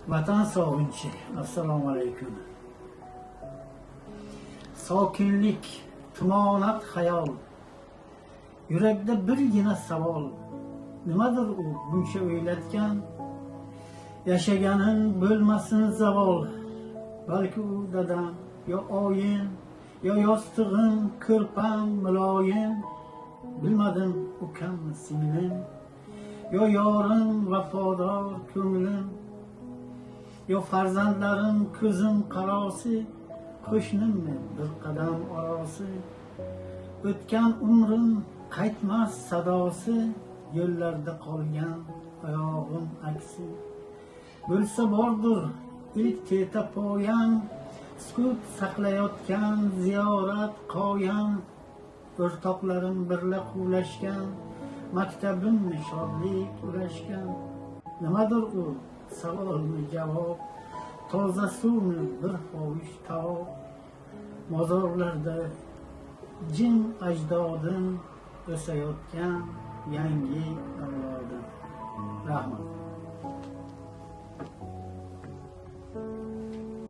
Vatan sog'inchi. Assalomu alaykum. Sokinlik, tumonat xayol. Yurakda birgina savol. Nimadir u buncha o'ylatgan? Yashaganing bo'lmasin zavol. Balki u dadam, yo oyim, yo yostig'im, ko'rpam muloyim. Bilmadim ukammi singlim, yo yorim vafodor ko'nglim, yo farzandlarim ko'zim qarosi, qo'shnimmi bir qadam orosi. O'tgan umrim qaytmas sadosi, yo'llarda qolgan oyog'im aksi. Bo'lsa bordir ilk teta poyam, sukut saqlayotgan ziyorat qoyam. O'rtoqlarim birla quvlashgan, maktabimni shodlik ulashgan. Nimadir u savolmi javob, toza suvni bir hovuch taom. Mozorlarda jin ajdodim, o'sayotgan yangi avlodim. Rahmat.